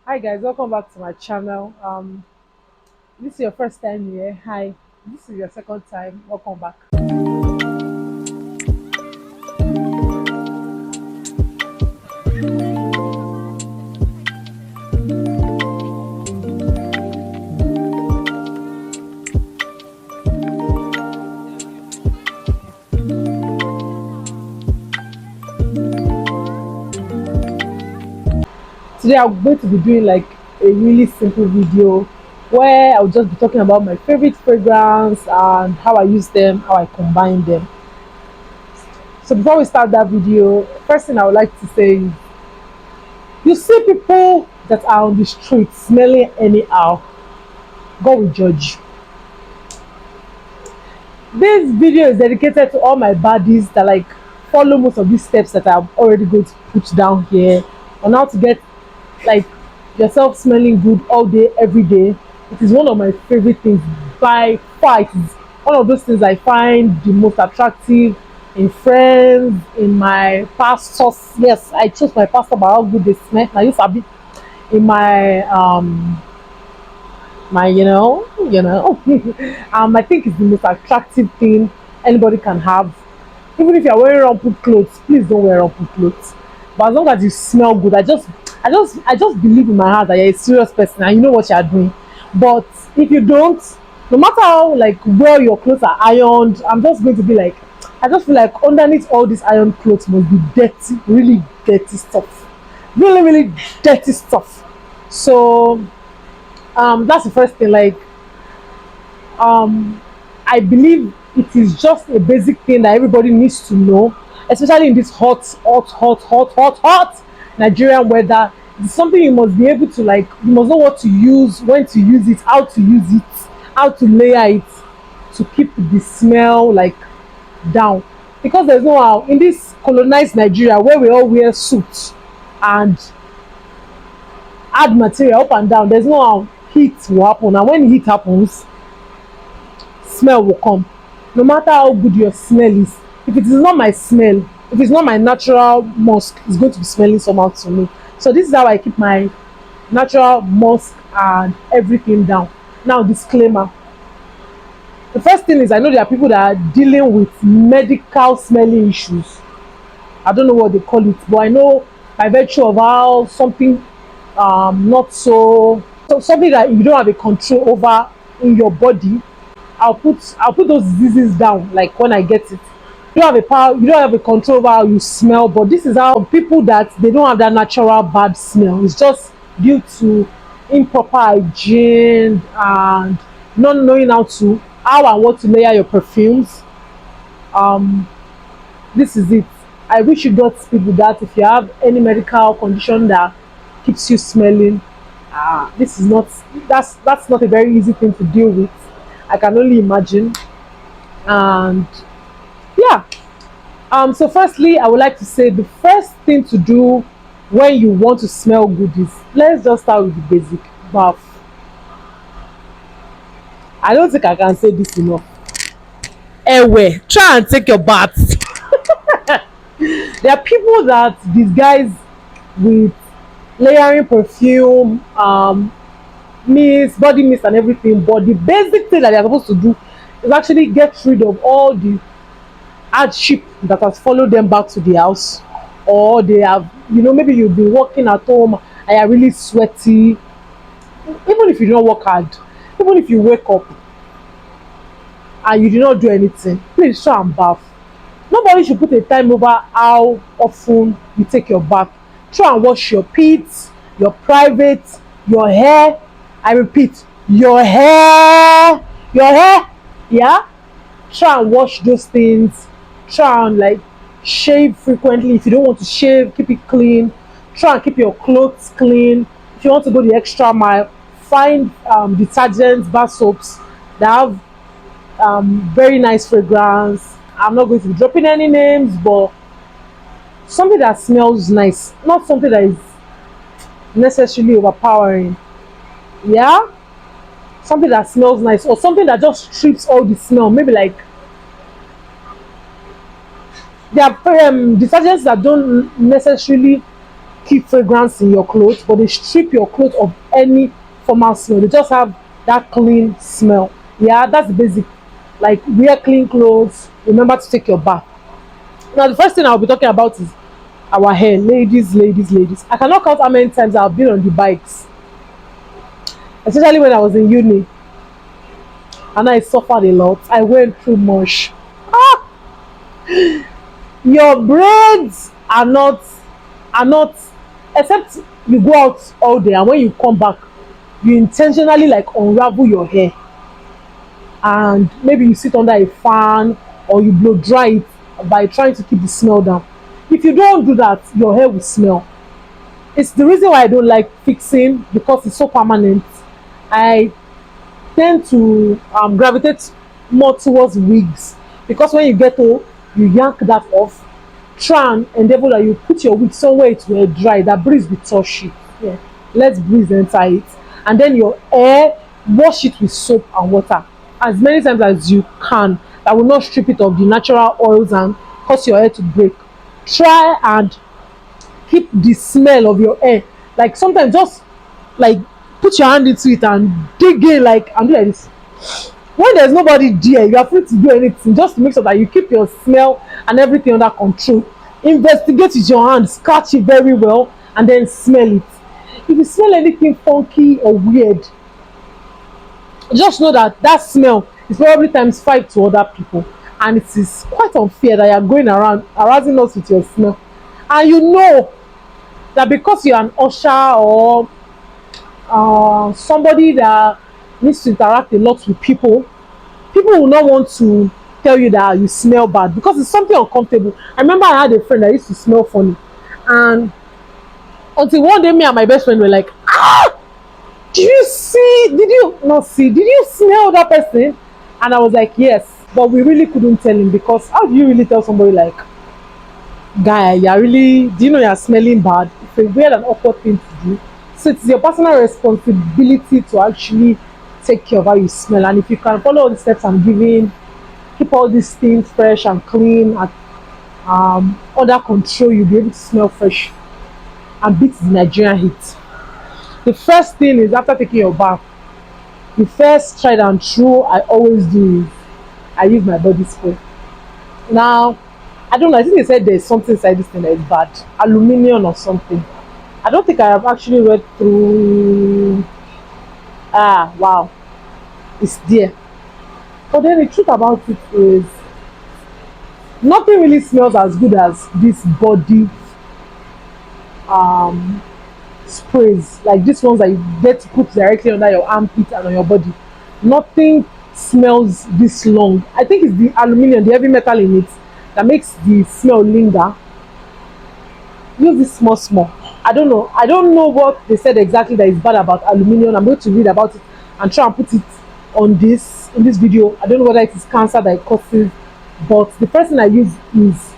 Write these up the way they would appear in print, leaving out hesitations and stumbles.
Hi guys, welcome back to my channel. This is your first time here. Hi, this is your second time. Welcome back. Today I'm going to be doing like a really simple video where I'll just be talking about my favorite fragrance and how I use them, how I combine them. So before we start that video, first thing I would like to say is you see people that are on the street smelling anyhow, God will judge. This video is dedicated to all my buddies that like follow most of these steps that I'm already going to put down here on how to get like yourself smelling good all day, every day. It is one of my favorite things by far. It is one of those things I find the most attractive in friends, in my pastors. Yes, I chose my pastor by how good they smell. I used to be in my I think it's the most attractive thing anybody can have. Even if you're wearing rumpled clothes, please don't wear rumpled clothes, but as long as you smell good, I just believe in my heart that you're a serious person and you know what you're doing. But if you don't, no matter how like well your clothes are ironed, I'm just going to be like, I just feel like underneath all these iron clothes must be dirty, really dirty stuff, really dirty stuff. So that's the first thing. Like um I believe it is just a basic thing that everybody needs to know, especially in this hot Nigerian weather. It's something you must be able to like, you must know what to use, when to use it, how to use it, how to layer it to keep the smell like down. Because there's no how in this colonized Nigeria where we all wear suits and add material up and down, there's no how heat will happen. And when heat happens, smell will come. No matter how good your smell is, if it is not my smell, if it's not my natural musk, it's going to be smelling somehow to me. So this is how I keep my natural musk and everything down. Now, disclaimer: the first thing is, I know there are people that are dealing with medical smelling issues. I don't know what they call it, but I know by virtue of how something not so something that you don't have a control over in your body, I'll put those diseases down like when I get it. You don't have a control over how you smell, but this is how people that they don't have that natural bad smell. It's just due to improper hygiene and not knowing how and what to layer your perfumes. Um this is it. I wish you got speed with that. If you have any medical condition that keeps you smelling, this is not that's not a very easy thing to deal with. I can only imagine. And yeah, so firstly, I would like to say the first thing to do when you want to smell good is, let's just start with the basic bath. I don't think I can say this enough. Anyway, try and take your bath. There are people that disguise with layering perfume, mist, body mist, and everything. But the basic thing that they're supposed to do is actually get rid of all the hardship that has followed them back to the house, or they have, maybe you've been working at home and you're really sweaty. Even if you don't work hard, even if you wake up and you do not do anything, please try and bath. Nobody should put a time over how often you take your bath. Try and wash your pits, your private, your hair. I repeat, your hair, yeah. Try and wash those things. Try and like shave frequently. If you don't want to shave, keep it clean. Try and keep your clothes clean. If you want to go the extra mile, find detergents, bar soaps that have very nice fragrance. I'm not going to be dropping any names, but something that smells nice, not something that is necessarily overpowering. Yeah, something that smells nice, or something that just strips all the smell. Maybe like there are detergents that don't necessarily keep fragrance in your clothes, but they strip your clothes of any formal smell. They just have that clean smell. Yeah, that's the basic. Like, wear clean clothes, remember to take your bath. Now the first thing I'll be talking about is our hair. Ladies, I cannot count how many times I've been on the bikes, especially when I was in uni, and I suffered a lot. I went through much. Ah, your braids are not except you go out all day, and when you come back, you intentionally like unravel your hair, and maybe you sit under a fan or you blow dry it by trying to keep the smell down. If you don't do that, your hair will smell. It's the reason why I don't like fixing, because it's so permanent. I tend to gravitate more towards wigs, because when you get old, you yank that off. Try and endeavor that you put your wig somewhere it will dry, that breeze will touch it. Yeah. Let breeze enter it, and then your hair, wash it with soap and water as many times as you can. That will not strip it of the natural oils and cause your hair to break. Try and keep the smell of your hair. Like, sometimes just like put your hand into it and dig in, like, and do like this. When there's nobody there, you are free to do anything, just to make sure that you keep your smell and everything under control. Investigate with your hand, scratch it very well, and then smell it. If you smell anything funky or weird, just know that that smell is probably times 5 to other people, and it is quite unfair that you are going around harassing us with your smell. And you know that because you're an usher, or somebody that needs to interact a lot with people, people will not want to tell you that you smell bad, because it's something uncomfortable. I remember I had a friend that used to smell funny, and until one day, me and my best friend were like, ah, did you smell that person? And I was like, yes, but we really couldn't tell him, because how do you really tell somebody like, guy, you're really, do you know you're smelling bad? It's a weird and awkward thing to do. So it's your personal responsibility to actually take care of how you smell. And if you can follow all the steps I'm giving, keep all these things fresh and clean and under control, you'll be able to smell fresh and beat the Nigerian heat. The first thing is, after taking your bath, the first tried and true I always do is I use my body spray. Now, I don't know, I think they said there's something inside this thing that is bad, aluminium or something. I don't think I have actually read through. Ah, wow, it's there. But then the truth about it is, nothing really smells as good as this body sprays, like these ones that you get to put directly under your armpit and on your body. Nothing smells this long. I think it's the aluminum, the heavy metal in it, that makes the smell linger. Use this small. I don't know what they said exactly that is bad about aluminum. I'm going to read about it and try and put it on this in this video. I don't know whether it is cancer that it causes, but the first thing I use is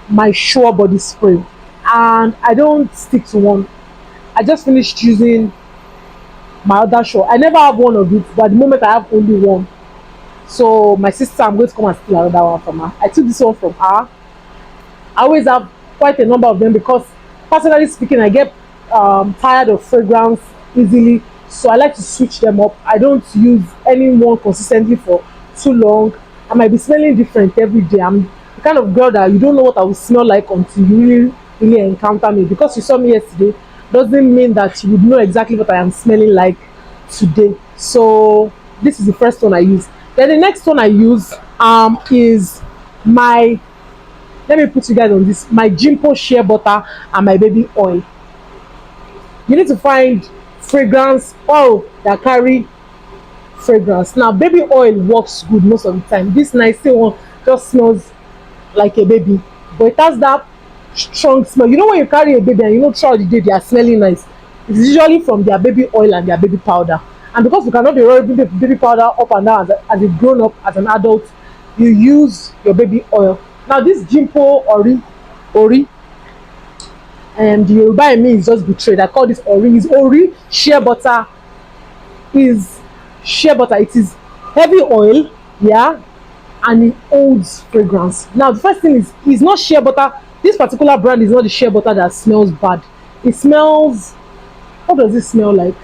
my Sure body spray, and I don't stick to one. I just finished using my other Sure. I never have one of it, but at the moment I have only one. So my sister, I'm going to come and steal another one from her. I took this one from her. I always have quite a number of them, because personally speaking, I get tired of fragrance easily, so I like to switch them up. I don't use any one consistently for too long. I might be smelling different every day. I'm the kind of girl that you don't know what I will smell like until you really encounter me. Because you saw me yesterday doesn't mean that you would know exactly what I am smelling like today. So this is the first one I use. Then the next one I use is my, let me put you guys on this, my Jimpo shea butter and my baby oil. You need to find fragrance oil that carry fragrance. Now baby oil works good most of the time. This nice one just smells like a baby, but it has that strong smell. You know, when you carry a baby and you know throughout the day they are smelling nice, it's usually from their baby oil and their baby powder. And because you cannot be rolling baby powder up and down as a grown up, as an adult, you use your baby oil. Now this Jimpo Ori, and the Yoruba in me is just betrayed. I call this Ori. Is Ori shea butter. Is shea butter. It is heavy oil, yeah, and it holds fragrance. Now the first thing is, it's not shea butter This particular brand is not the shea butter that smells bad. It smells, what does it smell like?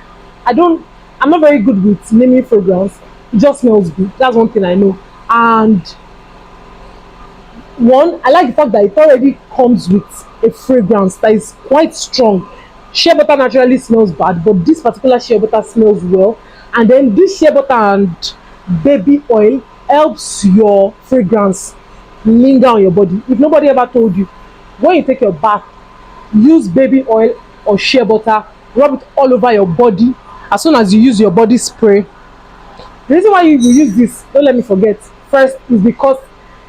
I don't, I'm not very good with naming fragrance. It just smells good. That's one thing I know. And one, I like the fact that it already comes with a fragrance that is quite strong. Shea butter naturally smells bad, but this particular shea butter smells well. And then this shea butter and baby oil helps your fragrance linger on your body. If nobody ever told you, when you take your bath, use baby oil or shea butter, rub it all over your body. As soon as you use your body spray, the reason why you use this, don't let me forget, first is because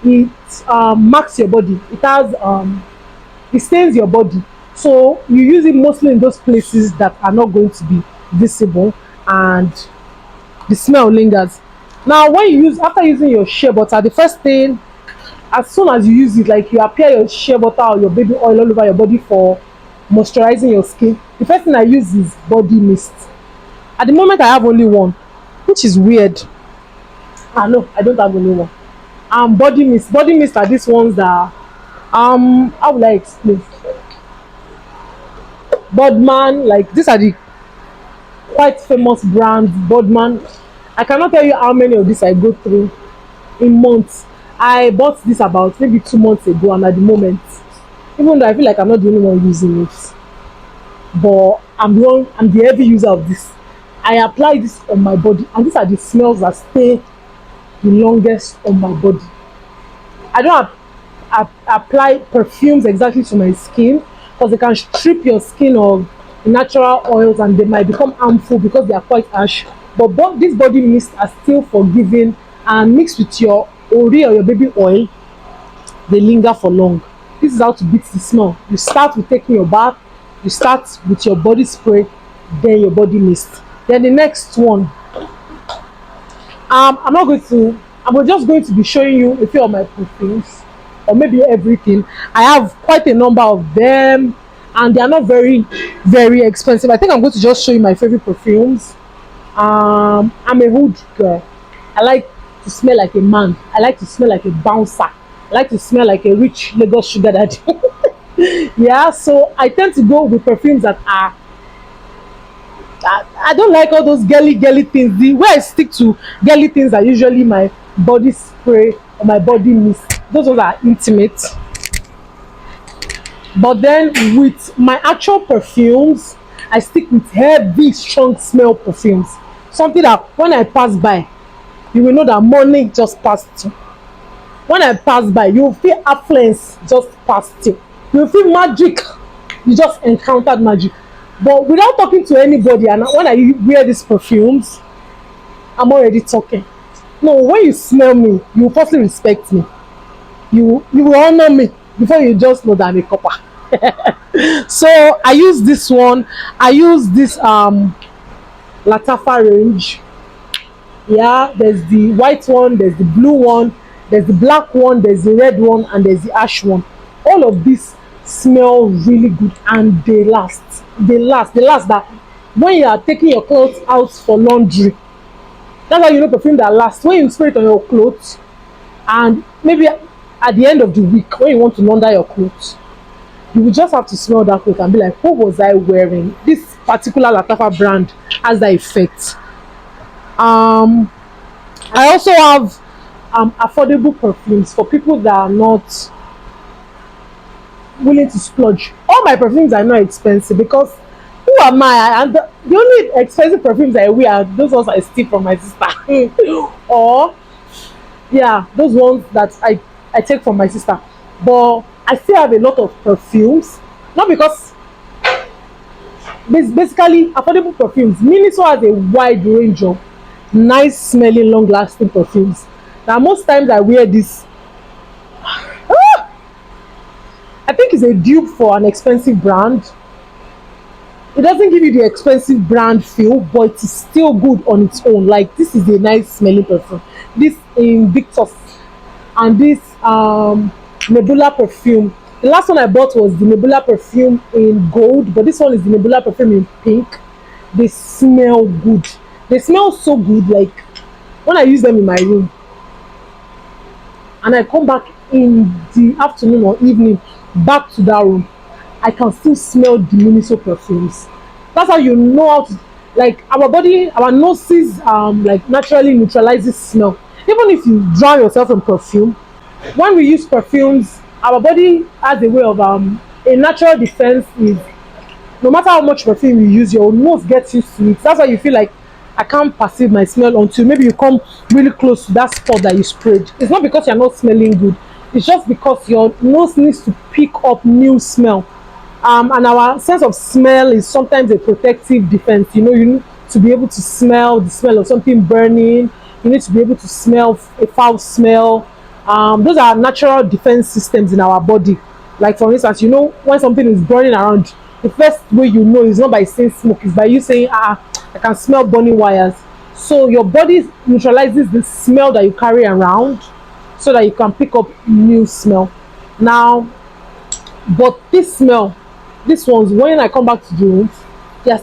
it marks your body. It has it stains your body. So you use it mostly in those places that are not going to be visible, and the smell lingers. Now when you use, after using your shea butter, the first thing, as soon as you use it, like you apply your shea butter or your baby oil all over your body for moisturizing your skin, the first thing I use is body mist. At the moment I have only one, which is weird. Ah no, I don't have only one. Body mist. Body mist are these ones that how will I explain? Bodman, like these are the quite famous brands. Bodman. I cannot tell you how many of these I go through in months. I bought this about maybe 2 months ago, and at the moment, even though I feel like I'm not the only one using it, but I'm the heavy user of this. I apply this on my body, and these are the smells that stay the longest on my body. I don't apply perfumes exactly to my skin, because they can strip your skin of natural oils and they might become harmful because they are quite harsh. But these body mists are still forgiving, and mixed with your ori or your baby oil, they linger for long. This is how to beat the smell. You start with taking your bath, you start with your body spray, then your body mist. Then the next one, I'm just going to be showing you a few of my perfumes, or maybe everything. I have quite a number of them, and they are not very, very expensive. I think I'm going to just show you my favorite perfumes. I'm a hood girl. I like to smell like a man. I like to smell like a bouncer. I like to smell like a rich Lagos sugar daddy. Yeah, so I tend to go with perfumes that are, I don't like all those girly things. The way I stick to girly things are usually my body spray or my body mist. Those ones are intimate. But then with my actual perfumes, I stick with heavy, strong smell perfumes. Something that when I pass by, you will know that morning just passed you. When I pass by, you will feel affluence just passed you. You will feel magic. You just encountered magic. But without talking to anybody, and when I wear these perfumes, I'm already talking. No, when you smell me, you will firstly respect me. You will honor me before you just know that I'm a copper. So I use this one. I use this Latafa range. Yeah, there's the white one, there's the blue one, there's the black one, there's the red one, and there's the ash one. All of these smell really good, and they last. They last that when you are taking your clothes out for laundry. That's how you know perfume that lasts. When you spray it on your clothes, and maybe at the end of the week when you want to launder your clothes, you will just have to smell that cloth and be like, what was I wearing? This particular Latafa brand has that effect. I also have affordable perfumes for people that are not willing to splurge. All my perfumes are not expensive, because who am I? And the only expensive perfumes I wear are those ones I steal from my sister. Or yeah, those ones that I take from my sister. But I still have a lot of perfumes, not because basically affordable perfumes. Miniso has a wide range of nice smelling, long lasting perfumes. Now most times I wear this. I think it's a dupe for an expensive brand. It doesn't give you the expensive brand feel, but it is still good on its own. Like this is a nice smelling perfume. This Invictus, and this Nebula perfume. The last one I bought was the Nebula perfume in gold, but this one is the Nebula perfume in pink. They smell good. They smell so good, like when I use them in my room and I come back in the afternoon or evening, back to that room, I can still smell the Miniso perfumes. That's how you know how to, like, our body, our noses like naturally neutralizes smell. Even if you drown yourself in perfume, when we use perfumes, our body has a way of a natural defense is no matter how much perfume you use, your nose gets used to it. That's why you feel like I can't perceive my smell until maybe you come really close to that spot that you sprayed. It's not because you're not smelling good. It's just because your nose needs to pick up new smell. And our sense of smell is sometimes a protective defense. You know, you need to be able to smell the smell of something burning. You need to be able to smell a foul smell. Those are natural defense systems in our body. Like for instance, you know when something is burning around, the first way you know is not by seeing smoke, it's by you saying, ah, I can smell burning wires. So your body neutralizes the smell that you carry around so that you can pick up new smell. Now, but this smell, these ones, when I come back to the room, they are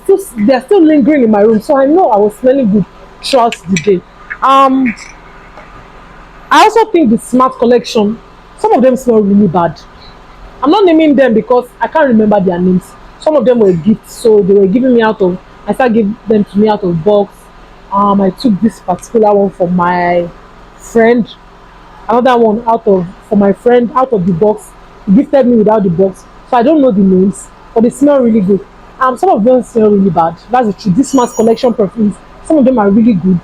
still lingering in my room. So I know I was smelling good throughout the day. I also think the smart collection, some of them smell really bad. I'm not naming them because I can't remember their names. Some of them were gifts, so they were giving me out of. I started giving them to me out of box. I took this particular one for my friend, another one out of for my friend out of the box. He gifted me without the box, so I don't know the names, but they smell really good. Some of them smell really bad. That's the truth. This mass collection perfumes, some of them are really good,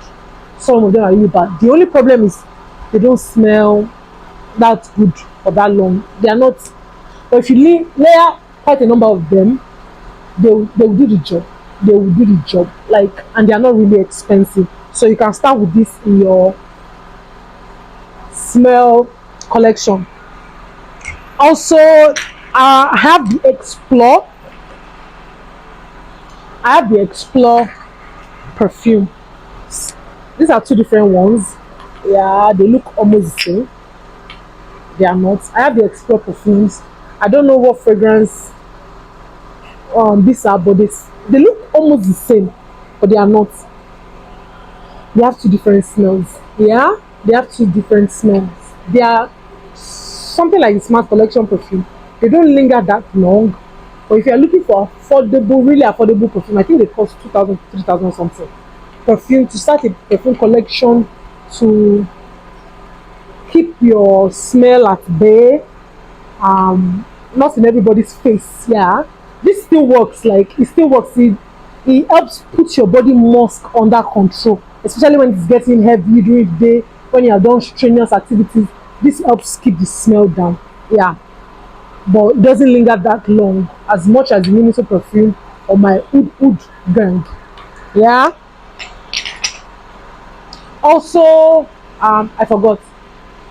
some of them are really bad. The only problem is they don't smell that good for that long. They are not. But if you layer quite a number of them, they will do the job. They will do the job. Like, and they are not really expensive. So you can start with this in your smell collection. Also, I have the Explore. I have the Explore perfume. These are two different ones. Yeah, they look almost the same. They are not. I have the Explore perfumes. I don't know what fragrance these are, but they look almost the same, but they are not. They have two different smells. Yeah, they have two different smells. They are something like the Smart Collection perfume. They don't linger that long. But if you are looking for affordable, really affordable perfume, I think they cost 2,000, 3,000 something. Perfume to start a perfume collection to keep your smell at bay. Not in everybody's face. Yeah, this still works. Like it still works. It helps put your body musk under control, especially when it's getting heavy during the day, when you are done strenuous activities. This helps keep the smell down. Yeah, but it doesn't linger that long as much as the Miniso perfume or my Oud gang. Yeah. Also, I forgot.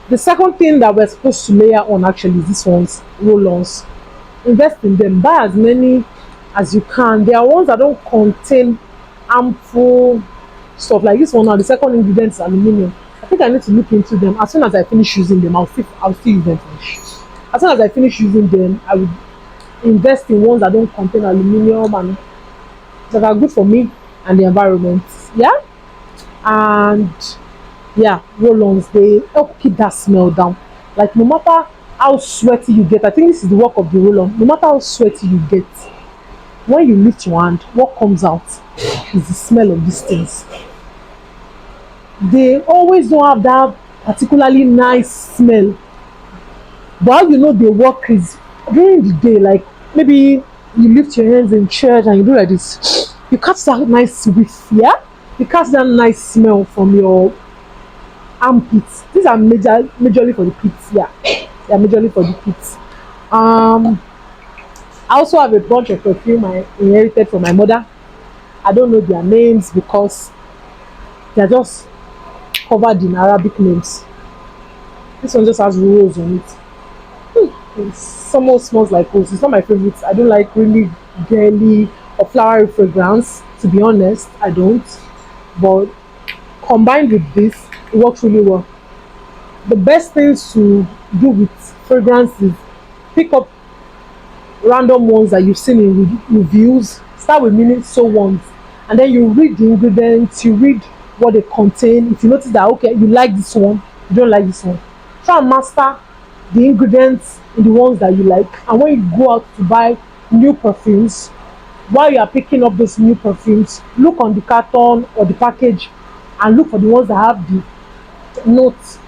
The second thing that we're supposed to layer on actually is this one's roll-ons. Invest in them. Buy as many as you can. There are ones that don't contain harmful stuff like this one. Now the second ingredient is aluminium. I think I need to look into them. As soon as I finish using them, I'll still use them finish. As soon as I finish using them, I will invest in ones that don't contain aluminium and that are good for me and the environment. Yeah, and yeah, roll-ons, they help keep that smell down. Like no matter how sweaty you get, I think this is the work of the roll-on. No matter how sweaty you get, when you lift your hand, what comes out is the smell of these things. They always don't have that particularly nice smell, but how you know they work is during the day. Like maybe you lift your hands in church and you do like this, you catch that nice whiff. Yeah, you catch that nice smell from your armpits. These are majorly for the pits. Yeah, they are majorly for the pits. I also have a bunch of perfume I inherited from my mother. I don't know their names because they are just covered in Arabic names. This one just has rose on it. It almost smells like rose. It's not my favorite. I don't like really girly or flowery fragrance. To be honest, I don't. But combined with this, it works really well. The best things to do with fragrance is pick up random ones that you've seen in reviews. Start with so ones, and then you read the ingredients. You read what they contain. If you notice that okay, you like this one, you don't like this one, try and master the ingredients in the ones that you like. And when you go out to buy new perfumes, while you are picking up those new perfumes, look on the carton or the package and look for the ones that have the notes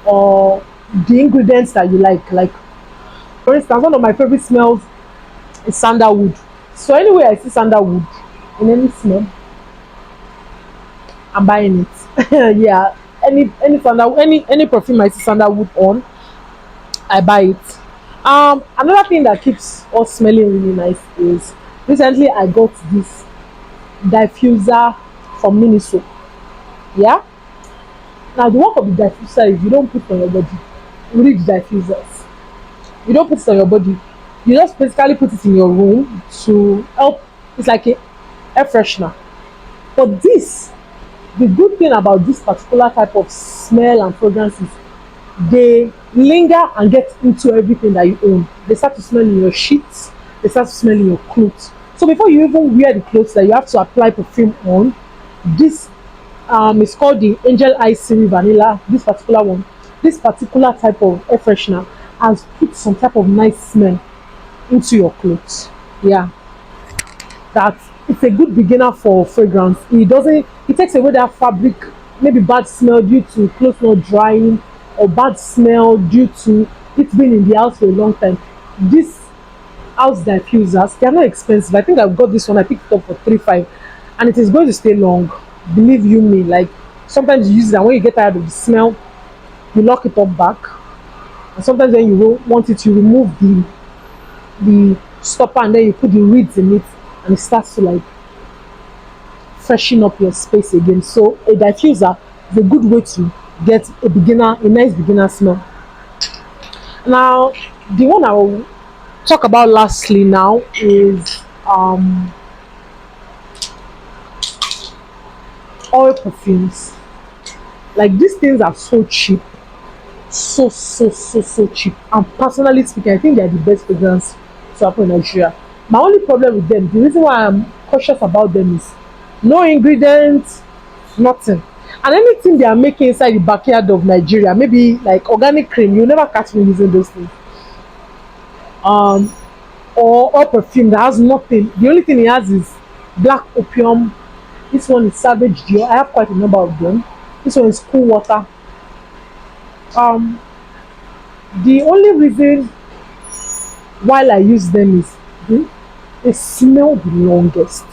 or the ingredients that you like. Like, for instance, one of my favorite smells is sandalwood. So anyway I see sandalwood in any smell, I'm buying it. Yeah, any perfume I see sandalwood on, I buy it. Another thing that keeps us smelling really nice is recently I got this diffuser from Miniso. Yeah. Now the work of the diffuser is you don't put it on your body. You read diffusers. You don't put it on your body. You just basically put it in your room to help. It's like a air freshener. But this, the good thing about this particular type of smell and fragrances, they linger and get into everything that you own. They start to smell in your sheets, they start to smell in your clothes. So before you even wear the clothes that you have to apply perfume on, this is called the Angel Eyes Series Vanilla. This particular one, this particular type of air freshener has put some type of nice smell into your clothes. Yeah, that it's a good beginner for fragrance. It takes away that fabric, maybe bad smell due to clothes not drying, or bad smell due to it being in the house for a long time. This house diffusers, they are not expensive. I think I've got this one, I picked it up for 3 5, and it is going to stay long. Believe you me, like sometimes you use it and when you get tired of the smell, you lock it up back. And sometimes when you want it, you remove the stopper and then you put the reeds in it and it starts to like freshen up your space again. So a diffuser is a good way to get a nice beginner smell. Now, the one I will talk about lastly now is oil perfumes. Like these things are so cheap, so cheap. And personally speaking, I think they are the best fragrance to happen in Nigeria. My only problem with them, the reason why I'm cautious about them is no ingredients, nothing. And anything they are making inside the backyard of Nigeria, maybe like organic cream, you'll never catch me using those things. Um, or perfume that has nothing. The only thing it has is black opium. This one is Savage Dior. I have quite a number of them. This one is Cool Water. Um, the only reason why I use them is they smell the longest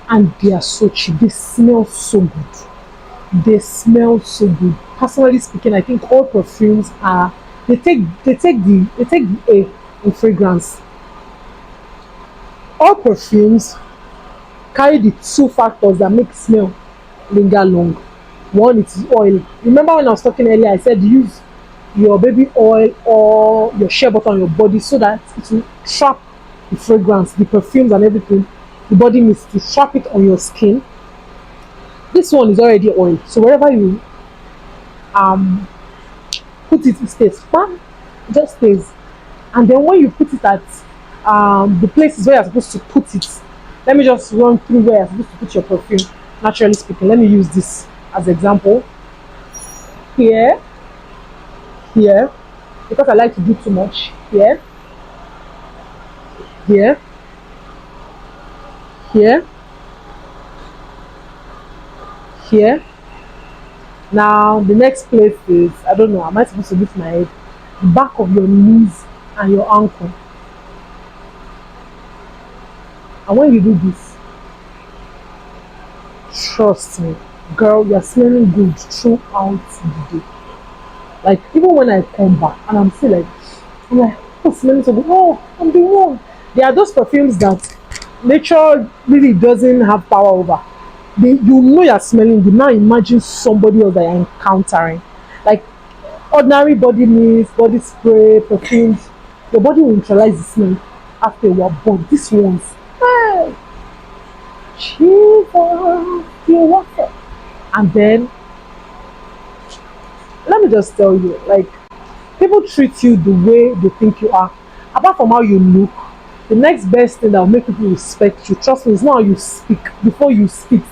and they are so cheap. They smell so good. They smell so good. Personally speaking, I think all perfumes are they take the A in fragrance. All perfumes carry the two factors that make smell linger long. One, it is oil. Remember when I was talking earlier, I said use your baby oil or your shea butter on your body so that it will trap the fragrance, the perfumes and everything. The body needs to trap it on your skin. This one is already oil, so wherever you um put it, it stays. Bam, it just stays. And then when you put it at the places where you're supposed to put it, let me just run through where you're supposed to put your perfume. Naturally speaking, let me use this as example. Here, here, because I like to do too much. Here, here, here, here. Now the next place is, I don't know, am I supposed to lift my head? The back of your knees and your ankle. And when you do this, trust me, girl, you're smelling good throughout the day. Like even when I come back and I'm like, oh, smelling so good. Oh, I'm the one. There are those perfumes that nature really doesn't have power over. You know you're smelling good. Now imagine somebody else that you're encountering. Like ordinary body mist, body spray, perfumes, your body will neutralize the smell after a while. But these ones, hey, Jesus, you want it. And then let me just tell you, like people treat you the way they think you are. Apart from how you look, the next best thing that will make people respect you, trust me, is not how you speak. Before you speak,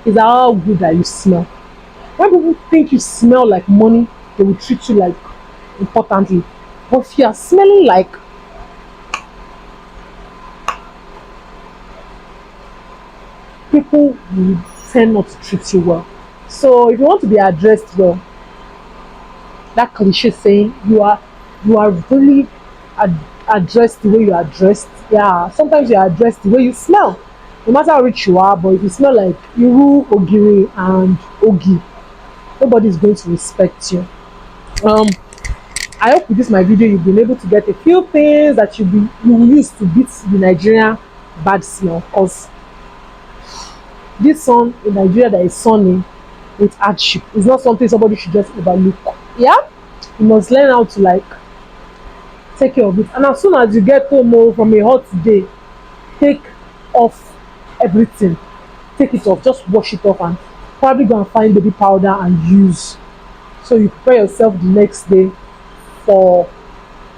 is how good that you smell. When people think you smell like money, they will treat you like importantly. But if you are smelling like, people will tend not to treat you well. So if you want to be addressed well, that cliche saying, you are really ad- addressed the way you are dressed. Yeah, sometimes you are addressed the way you smell. No matter how rich you are, but if you smell like Iru, Ogiri, and Ogi, nobody is going to respect you. Um, I hope with this my video you've been able to get a few things that you will use to beat the Nigerian bad smell. Cause this sun in Nigeria that is sunny with hardship is not something somebody should just overlook. Yeah, you must learn how to like take care of it. And as soon as you get home from a hot day, take off everything. Take it off, just wash it off and probably go and find baby powder and use. So you prepare yourself the next day for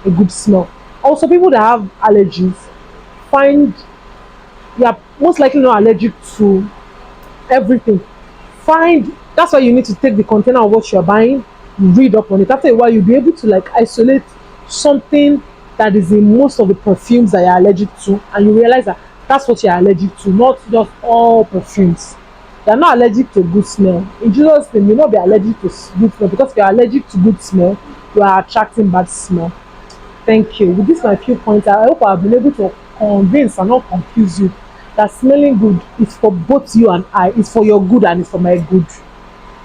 a good smell. Also, people that have allergies, find you are most likely not allergic to everything. Find That's why you need to take the container of what you're buying, read up on it. After a while, you'll be able to like isolate something that is in most of the perfumes that you're allergic to, and you realize that that's what you're allergic to, not just all perfumes. You're not allergic to good smell. In Jesus' name, you'll not be allergic to good smell, because if you're allergic to good smell, you are attracting bad smell. Thank you. With this my few points, I hope I've been able to convince and not confuse you that smelling good is for both you and I. It's for your good and it's for my good.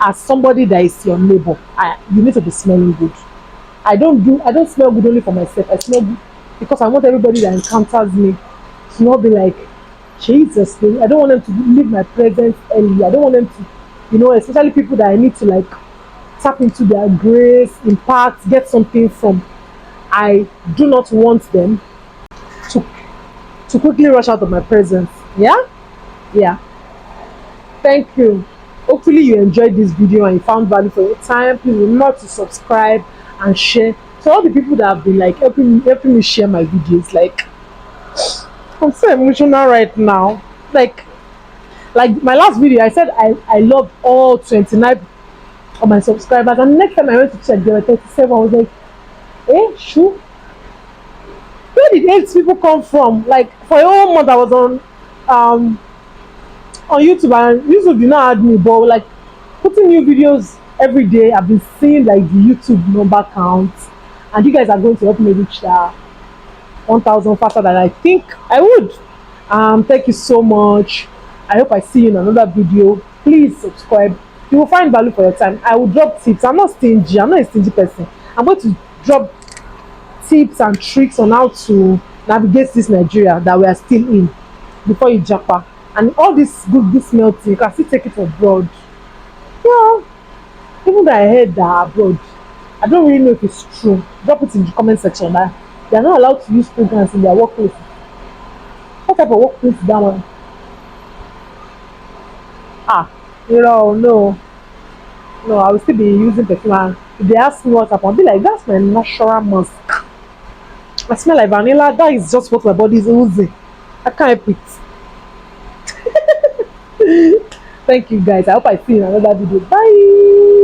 As somebody that is your neighbor, you need to be smelling good. I don't smell good only for myself. I smell good because I want everybody that encounters me to not be like, Jesus, I don't want them to leave my presence early. I don't want them to, especially people that I need to like tap into their grace, impart, get something from. I do not want them to quickly rush out of my presence. Yeah? Yeah. Thank you. Hopefully you enjoyed this video and you found value for your time. Please remember to subscribe and share. So all the people that have been like helping me share my videos, like I'm so emotional right now. Like my last video, I said I loved all 29 of my subscribers, and the next time I went to check, there were 37. I was like, sure. Where did 8 people come from? Like for a whole month I was um on YouTube, and YouTube did not add me, but like putting new videos every day, I've been seeing like the YouTube number count, and you guys are going to help me reach that 1,000 faster than I think I would. Thank you so much. I hope I see you in another video. Please subscribe. You will find value for your time. I will drop tips. I'm not stingy. I'm not a stingy person. I'm going to drop tips and tricks on how to navigate this Nigeria that we are still in before you japa. And all this good smell thing, you can still take it abroad. Well, even though I heard that abroad, I don't really know if it's true. Drop it in the comment section that they are not allowed to use fragrance in their workplace. What type of workplace is that one? No. No, I will still be using perfume. And if they ask me what I'll be like, that's my natural musk. I smell like vanilla. That is just what my body is oozing. I can't help it. Thank you guys. I hope I see you in another video. Bye.